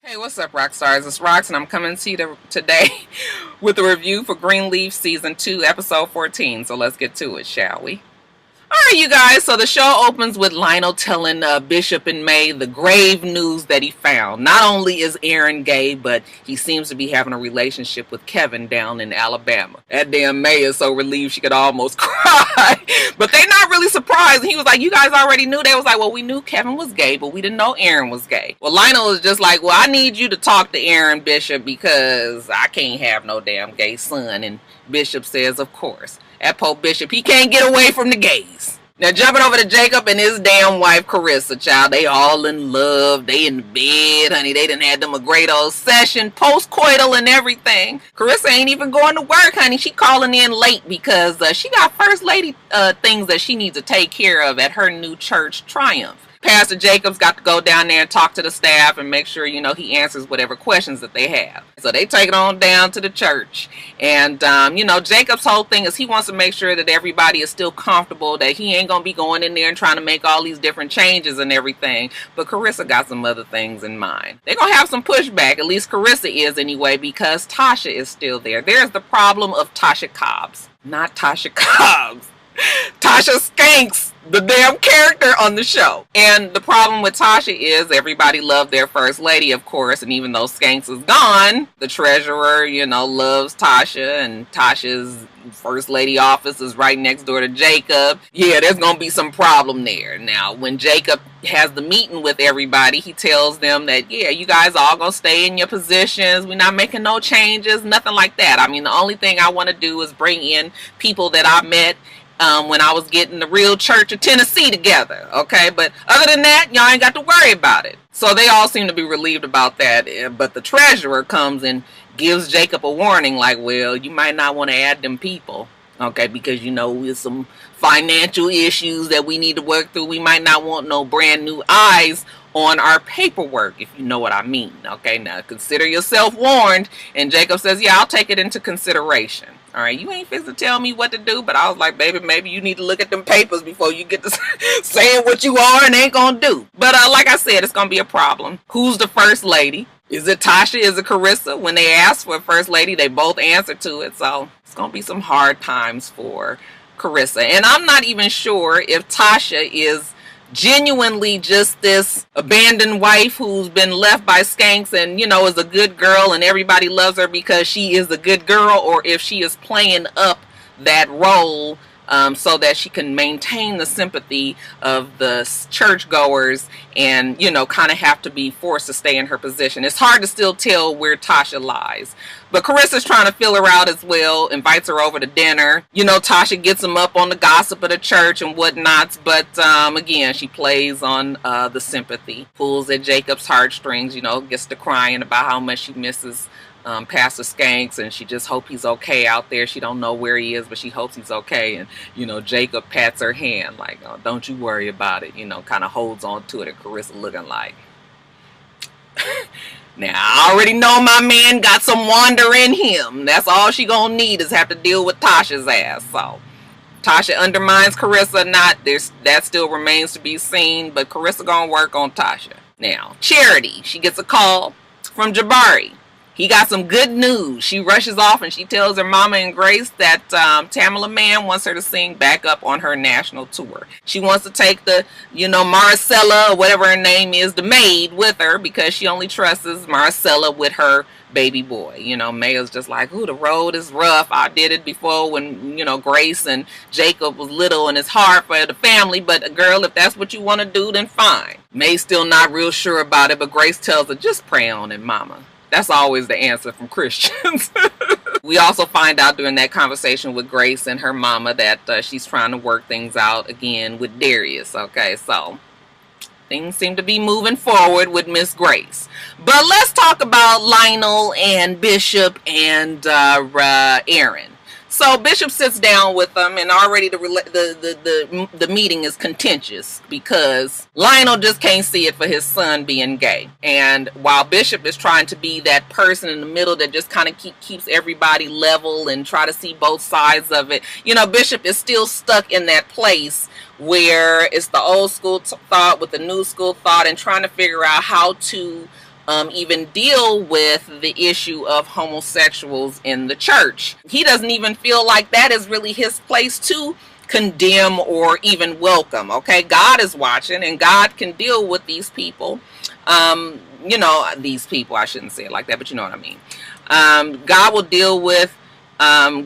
Hey, what's up, rock stars? It's Rox, and I'm coming to you today with a review for Greenleaf Season 2, Episode 14. So let's get to it, shall we? Alright, you guys, so the show opens with Lionel telling Bishop and May the grave news that he found. Not only is Aaron gay, but he seems to be having a relationship with Kevin down in Alabama. That damn May is so relieved she could almost cry. But they're not really surprised. He was like, you guys already knew? They was like, well, we knew Kevin was gay, but we didn't know Aaron was gay. Well, Lionel is just like, well, I need you to talk to Aaron, Bishop, because I can't have no damn gay son. And Bishop says, of course. That Pope Bishop, he can't get away from the gays. Now, jumping over to Jacob and his damn wife, Carissa, child. They all in love. They in the bed, honey. They done had them a great old session, post-coital and everything. Carissa ain't even going to work, honey. She calling in late because she got first lady things that she needs to take care of at her new church, Triumph. Pastor Jacob's got to go down there and talk to the staff and make sure, he answers whatever questions that they have. So they take it on down to the church. And, Jacob's whole thing is he wants to make sure that everybody is still comfortable, that he ain't going to be going in there and trying to make all these different changes and everything. But Carissa got some other things in mind. They're going to have some pushback, at least Carissa is anyway, because Tasha is still there. There's the problem of Tasha Cobbs, not Tasha Cobbs. Tasha Skanks, the damn character on the show. And the problem with Tasha is everybody loved their first lady, of course, and even though Skanks is gone, the treasurer, loves Tasha, and Tasha's first lady office is right next door to Jacob. Yeah, there's gonna be some problem there. Now, when Jacob has the meeting with everybody, he tells them that, yeah, you guys all gonna stay in your positions. We're not making no changes, nothing like that. I mean, the only thing I want to do is bring in people that I met when I was getting the real Church of Tennessee together, okay? But other than that, y'all ain't got to worry about it. So they all seem to be relieved about that. But the treasurer comes and gives Jacob a warning, like, well, you might not want to add them people, okay? Because, with some financial issues that we need to work through, we might not want no brand new eyes on our paperwork, if you know what I mean. Okay, now consider yourself warned. And Jacob says, yeah, I'll take it into consideration. All right, you ain't fixing to tell me what to do, but I was like, baby, maybe you need to look at them papers before you get to saying what you are and ain't gonna do. But like I said, it's gonna be a problem. Who's the first lady? Is it Tasha? Is it Carissa? When they asked for a first lady, they both answered to it. So it's gonna be some hard times for Carissa. And I'm not even sure if Tasha is genuinely just this abandoned wife who's been left by Skanks and is a good girl and everybody loves her because she is a good girl, or if she is playing up that role so that she can maintain the sympathy of the churchgoers and kind of have to be forced to stay in her position. It's hard to still tell where Tasha lies. But Carissa's trying to fill her out as well, invites her over to dinner. Tasha gets them up on the gossip of the church and whatnots. But again, she plays on the sympathy. Pulls at Jacob's heartstrings, gets to crying about how much she misses Pastor Skanks, and she just hopes he's okay out there. She don't know where he is, but she hopes he's okay. And Jacob pats her hand like, oh, don't you worry about it, kind of holds on to it. And Carissa looking like, now I already know my man got some wander in him. That's all she gonna need is have to deal with Tasha's ass. So Tasha undermines Carissa or not, that still remains to be seen, but Carissa gonna work on Tasha. Now Charity, she gets a call from Jabari. He got some good news. She rushes off and she tells her mama and Grace that Tamala Mann wants her to sing back up on her national tour. She wants to take the, Marcella, or whatever her name is, the maid, with her because she only trusts Marcella with her baby boy. Maya's just like, ooh, the road is rough. I did it before when, Grace and Jacob was little and it's hard for the family. But girl, if that's what you want to do, then fine. May's still not real sure about it, but Grace tells her, just pray on it, mama. That's always the answer from Christians. We also find out during that conversation with Grace and her mama that she's trying to work things out again with Darius. Okay, so things seem to be moving forward with Miss Grace. But let's talk about Lionel and Bishop and Aaron. So Bishop sits down with them, and already the meeting is contentious because Lionel just can't see it for his son being gay. And while Bishop is trying to be that person in the middle that just kind of keeps everybody level and try to see both sides of it, Bishop is still stuck in that place where it's the old school thought with the new school thought and trying to figure out how to even deal with the issue of homosexuals in the church. He doesn't even feel like that is really his place to condemn or even welcome. Okay, God is watching, and God can deal with these people. You know, these people, I shouldn't say it like that, but you know what I mean. God will deal with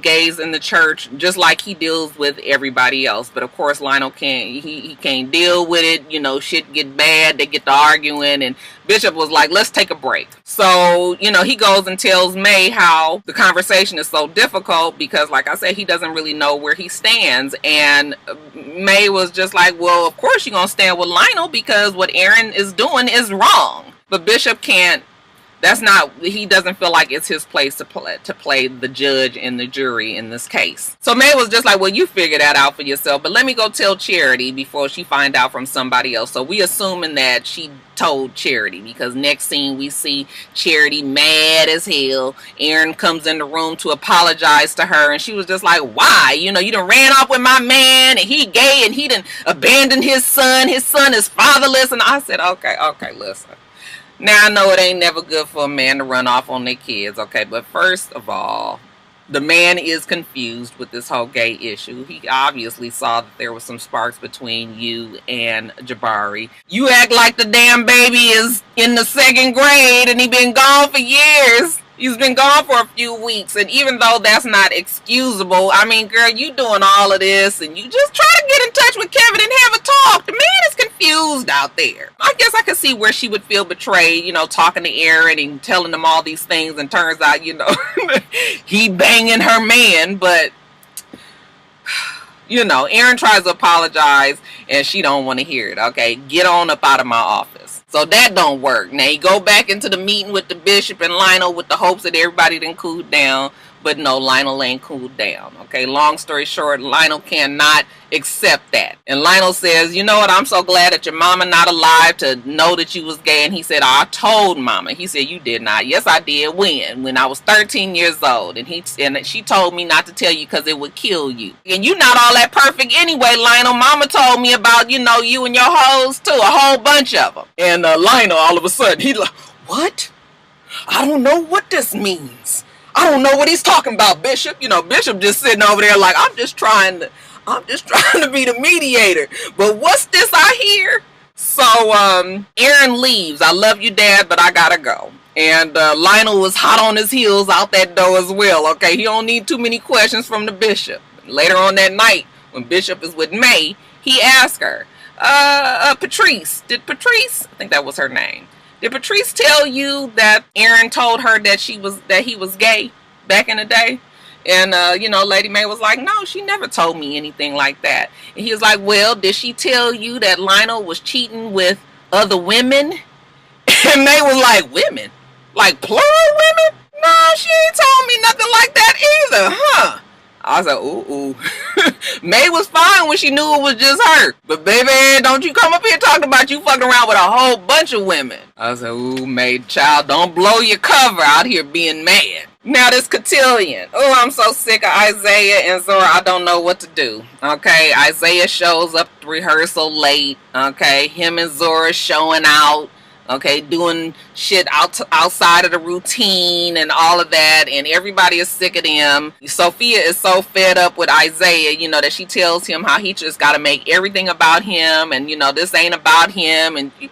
gays in the church just like he deals with everybody else. But of course Lionel can't, he can't deal with it. You know, shit get bad, they get to arguing, and Bishop was like, let's take a break. So, you know, he goes and tells May how the conversation is so difficult because, like I said, he doesn't really know where he stands. And May was just like, well, of course you're gonna stand with Lionel because what Aaron is doing is wrong. But Bishop can't, that's not, he doesn't feel like it's his place to play the judge and the jury in this case. So May was just like, well, you figure that out for yourself, but let me go tell Charity before she find out from somebody else. So we assuming that she told Charity, because next scene we see Charity mad as hell. Aaron comes in the room to apologize to her, and she was just like, why? You know, you done ran off with my man, and he gay, and he done abandoned his son. His son is fatherless. And I said, okay, listen. Now, I know it ain't never good for a man to run off on their kids, okay? But first of all, the man is confused with this whole gay issue. He obviously saw that there was some sparks between you and Jabari. You act like the damn baby is in the 2nd grade and he been gone for years. He's been gone for a few weeks, and even though that's not excusable, I mean, girl, you doing all of this, and you just try to get in touch with Kevin and have a talk. The man is confused out there. I guess I could see where she would feel betrayed, you know, talking to Aaron and telling him all these things, and turns out, you know, he banging her man, but, you know, Aaron tries to apologize, and she don't want to hear it, okay? Get on up out of my office. So that don't work. Now you go back into the meeting with the bishop and Lionel with the hopes that everybody didn't cool down. But no, Lionel ain't cooled down. Okay, long story short, Lionel cannot accept that. And Lionel says, you know what, I'm so glad that your mama not alive to know that you was gay. And he said, I told mama. He said, you did not. Yes, I did. When I was 13 years old. And she told me not to tell you because it would kill you. And you not all that perfect anyway, Lionel. Mama told me about, you know, you and your hoes too. A whole bunch of them. And Lionel, all of a sudden, he like, what? I don't know what this means. I don't know what he's talking about, Bishop. You know, Bishop just sitting over there like, I'm just trying to be the mediator. But what's this I hear? So, Aaron leaves. I love you, Dad, but I gotta go. And Lionel was hot on his heels out that door as well. Okay, he don't need too many questions from the Bishop. Later on that night, when Bishop is with May, he asked her, Patrice, I think that was her name. Did Patrice tell you that Aaron told her that he was gay back in the day? And, you know, Lady May was like, no, she never told me anything like that. And he was like, well, did she tell you that Lionel was cheating with other women? And May was like, women? Like plural women? No, she ain't told me nothing like that either, huh? I was like, ooh. May was fine when she knew it was just her. But baby, don't you come up here talking about you fucking around with a whole bunch of women. I was like, ooh, May, child, don't blow your cover out here being mad. Now this cotillion. Oh, I'm so sick of Isaiah and Zora. I don't know what to do. Okay, Isaiah shows up to rehearsal late. Okay, him and Zora showing out. Okay, doing shit outside of the routine and all of that, and everybody is sick of them. Sophia is so fed up with Isaiah, you know, that she tells him how he just got to make everything about him, and, you know, this ain't about him, and you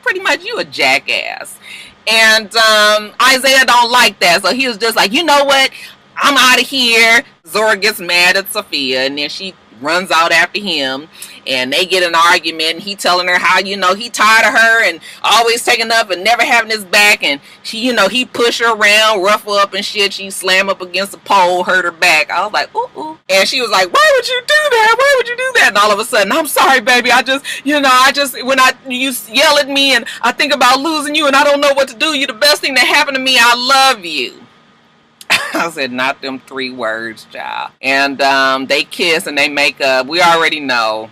a jackass. And Isaiah don't like that, so he was just like, you know what, I'm out of here. Zora gets mad at Sophia, and then she runs out after him, and they get an argument, and he telling her how, you know, he tired of her and always taking up and never having his back, and she, you know, he push her around, rough her up and shit. She slam up against a pole, hurt her back. I was like, ooh. And she was like, why would you do that? Why would you do that? And all of a sudden, I'm sorry, baby. When you yell at me and I think about losing you and I don't know what to do, you're the best thing that happened to me. I love you. I said, not them 3 words, child. And they kiss and they make up. We already know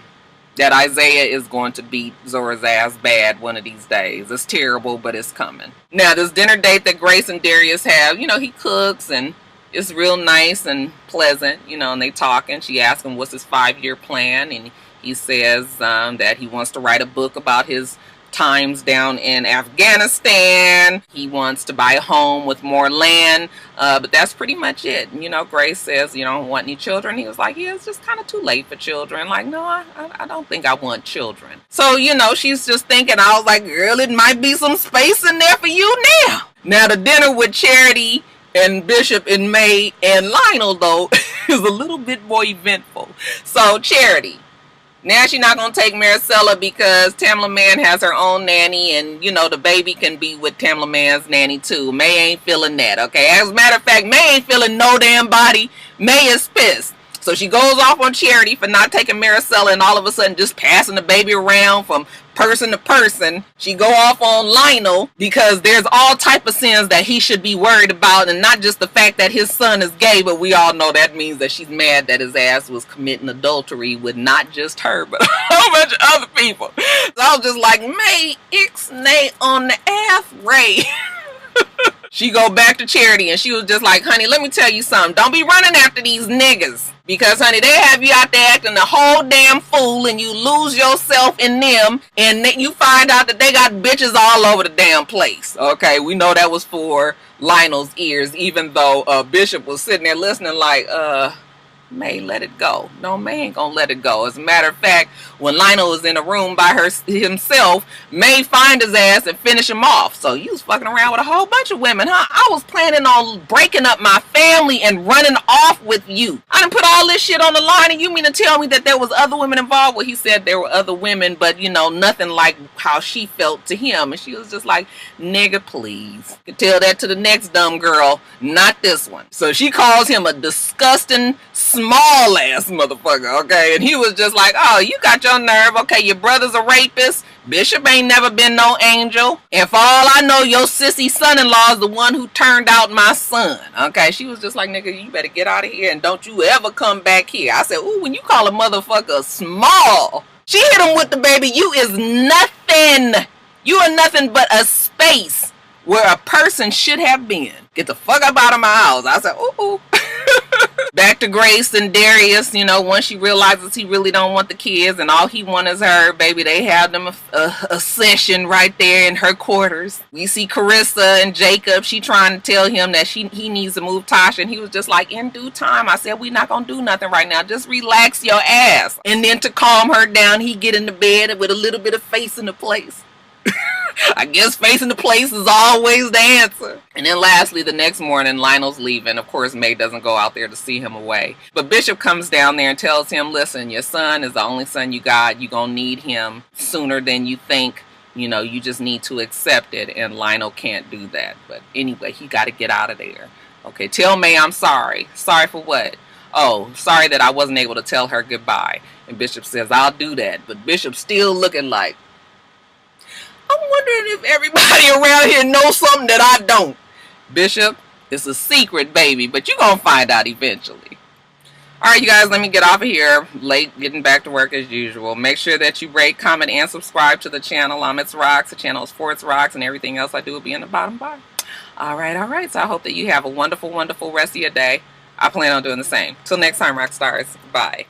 that Isaiah is going to beat Zora's ass bad one of these days. It's terrible, but it's coming. Now, this dinner date that Grace and Darius have, you know, he cooks and it's real nice and pleasant, you know, and they talk, and she asks him what's his 5-year plan, and he says that he wants to write a book about his times down in Afghanistan. He wants to buy a home with more land, but that's pretty much it. You know, Grace says, you don't want any children. He was like, yeah, it's just kind of too late for children. Like, no, I don't think I want children. So, you know, she's just thinking, I was like, girl, it might be some space in there for you now. Now, the dinner with Charity and Bishop and May and Lionel, though, is a little bit more eventful. So, Charity. Now she's not going to take Maricela because Tamla Mann has her own nanny, and, you know, the baby can be with Tamla Mann's nanny, too. May ain't feeling that, okay? As a matter of fact, May ain't feeling no damn body. May is pissed. So she goes off on Charity for not taking Maricela and all of a sudden just passing the baby around from person to person. She go off on Lionel because there's all type of sins that he should be worried about, and not just the fact that his son is gay, but we all know that means that she's mad that his ass was committing adultery with not just her, but a whole bunch of other people. So I was just like, May Ixnay on the ass Ray. She go back to Charity and she was just like, honey, let me tell you something. Don't be running after these niggas. Because, honey, they have you out there acting a whole damn fool and you lose yourself in them and then you find out that they got bitches all over the damn place. Okay, we know that was for Lionel's ears, even though Bishop was sitting there listening like, May, let it go. No, May ain't gonna let it go. As a matter of fact, when Lionel was in a room by himself, May find his ass and finish him off. So you was fucking around with a whole bunch of women, huh? I was planning on breaking up my family and running off with you. I done put all this shit on the line, and you mean to tell me that there was other women involved? Well, he said there were other women, but, you know, nothing like how she felt to him. And she was just like, nigga, please. You can tell that to the next dumb girl, not this one. So she calls him a disgusting, small ass motherfucker, okay? And he was just like, oh, you got your nerve, okay? Your brother's a rapist. Bishop ain't never been no angel. And for all I know, your sissy son-in-law is the one who turned out my son, okay? She was just like, nigga, you better get out of here and don't you ever come back here. I said, ooh, when you call a motherfucker small, she hit him with the baby, you is nothing. You are nothing but a space where a person should have been. Get the fuck up out of my house. I said, ooh. Back to Grace and Darius, you know, once she realizes he really don't want the kids and all he wants is her, baby, they have them a session right there in her quarters. We see Carissa and Jacob. She trying to tell him that he needs to move Tasha, and he was just like, in due time. I said, we not gonna do nothing right now. Just relax your ass. And then to calm her down, he get in the bed with a little bit of face in the place. I guess facing the place is always the answer. And then lastly, the next morning, Lionel's leaving. Of course, May doesn't go out there to see him away. But Bishop comes down there and tells him, listen, your son is the only son you got. You're going to need him sooner than you think. You know, you just need to accept it. And Lionel can't do that. But anyway, he got to get out of there. Okay, tell May I'm sorry. Sorry for what? Oh, sorry that I wasn't able to tell her goodbye. And Bishop says, I'll do that. But Bishop's still looking like, I'm wondering if everybody around here knows something that I don't. Bishop, it's a secret, baby, but you're going to find out eventually. All right, you guys, let me get off of here. Late getting back to work as usual. Make sure that you rate, comment, and subscribe to the channel. I'm itsrox. The channel is for itsrox, and everything else I do will be in the bottom bar. All right. So I hope that you have a wonderful, wonderful rest of your day. I plan on doing the same. Till next time, rock stars. Bye.